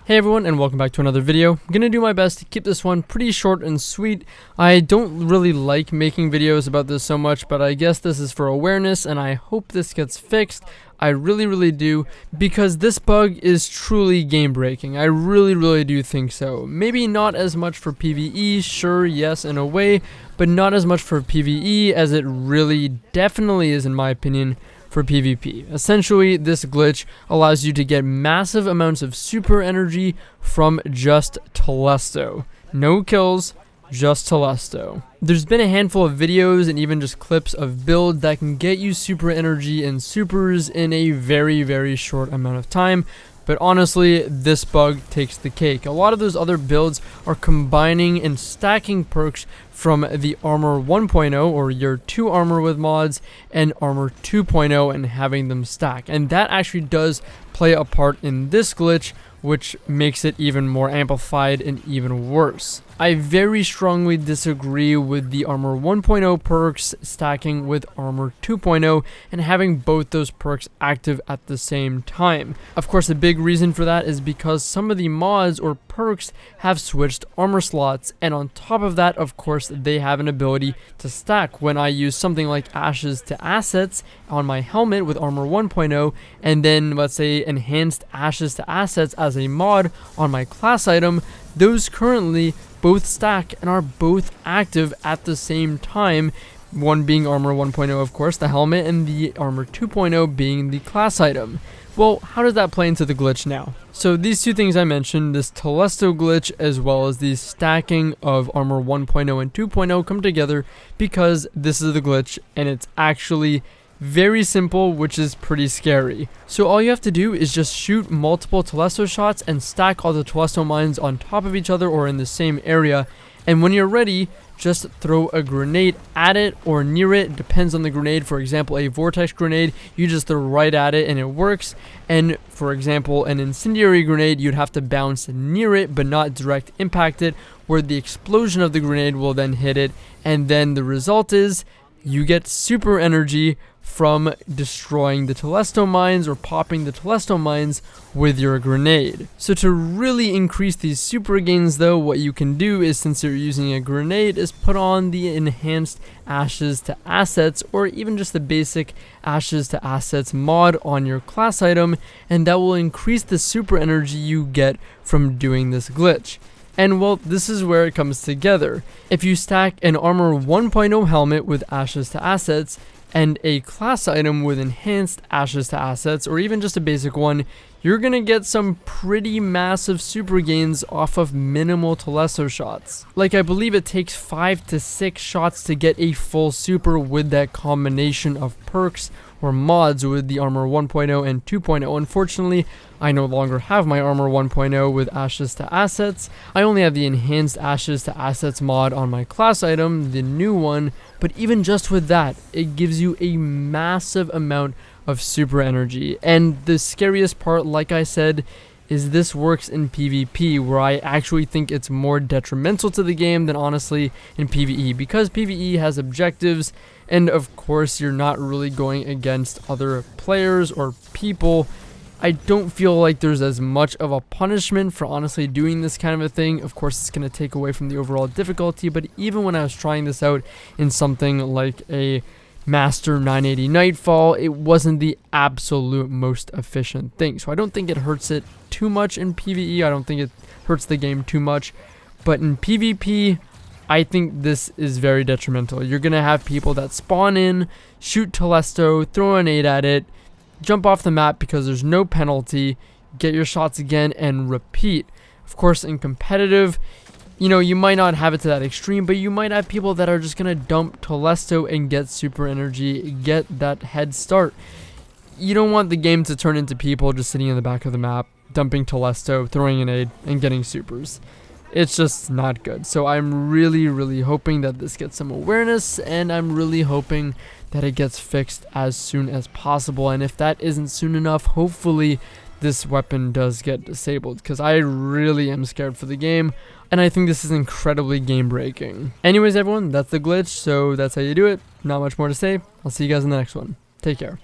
Hey everyone, and welcome back to another video. I'm gonna do my best to keep this one pretty short and sweet. I don't really like making videos about this so much, but I guess this is for awareness, and I hope this gets fixed. I really do, because this bug is truly game breaking. I really do think so. Maybe not as much for PvE, sure, yes, in a way, but not as much for PvE as it really definitely is, in my opinion, for PvP. Essentially, this glitch allows you to get massive amounts of super energy from just Telesto. No kills, just Telesto. There's been a handful of videos and even just clips of builds that can get you super energy and supers in a very short amount of time. But honestly, this bug takes the cake. A lot of those other builds are combining and stacking perks from the Armor 1.0 or Year 2 armor with mods and Armor 2.0 and having them stack. And that actually does play a part in this glitch, which makes it even more amplified and even worse. I very strongly disagree with the Armor 1.0 perks stacking with Armor 2.0 and having both those perks active at the same time. Of course, a big reason for that is because some of the mods or perks have switched armor slots, and on top of that, of course, they have an ability to stack. When I use something like Ashes to Assets on my helmet with Armor 1.0 and then let's say enhanced Ashes to Assets as a mod on my class item, those currently both stack and are both active at the same time, one being Armor 1.0 of course, the helmet, and the Armor 2.0 being the class item. Well, how does that play into the glitch now? So these two things I mentioned, this Telesto glitch as well as the stacking of Armor 1.0 and 2.0 come together because this is the glitch and it's actually very simple, which is pretty scary. So all you have to do is just shoot multiple Telesto shots and stack all the Telesto mines on top of each other or in the same area, and when you're ready, just throw a grenade at it or near it. Depends on the grenade. For example, a vortex grenade, you just throw right at it and it works. And for example, an incendiary grenade, you'd have to bounce near it but not direct impact it, where the explosion of the grenade will then hit it, and then the result is you get super energy from destroying the Telesto mines or popping the Telesto mines with your grenade. So to really increase these super gains though, what you can do is, since you're using a grenade, is put on the enhanced Ashes to Assets or even just the basic Ashes to Assets mod on your class item, and that will increase the super energy you get from doing this glitch. And well, this is where it comes together. If you stack an Armor 1.0 helmet with Ashes to Assets and a class item with enhanced Ashes to Assets, or even just a basic one, you're gonna get some pretty massive super gains off of minimal Telesto shots. Like, I believe it takes 5 to 6 shots to get a full super with that combination of perks or mods with the Armor 1.0 and 2.0. Unfortunately, I no longer have my Armor 1.0 with Ashes to Assets. I only have the enhanced Ashes to Assets mod on my class item, the new one, but even just with that, it gives you a massive amount of super energy. And the scariest part, like I said, is this works in PvP, where I actually think it's more detrimental to the game than honestly in PvE, because PvE has objectives, and of course you're not really going against other players or people. I don't feel like there's as much of a punishment for honestly doing this kind of a thing. Of course, it's going to take away from the overall difficulty, but even when I was trying this out in something like a Master 980 Nightfall, it wasn't the absolute most efficient thing. So I don't think it hurts it too much in PvE. I don't think it hurts the game too much. But in PvP, I think this is very detrimental. You're going to have people that spawn in, shoot Telesto, throw a nade at it, jump off the map because there's no penalty, get your shots again, and repeat. Of course, in competitive, you know, you might not have it to that extreme, but you might have people that are just going to dump Telesto and get super energy, get that head start. You don't want the game to turn into people just sitting in the back of the map, dumping Telesto, throwing an aid, and getting supers. It's just not good. So I'm really hoping that this gets some awareness, and I'm really hoping that it gets fixed as soon as possible. And if that isn't soon enough, hopefully this weapon does get disabled, because I really am scared for the game, and I think this is incredibly game breaking. Anyways everyone, that's the glitch, so that's how you do it. Not much more to say. I'll see you guys in the next one. Take care.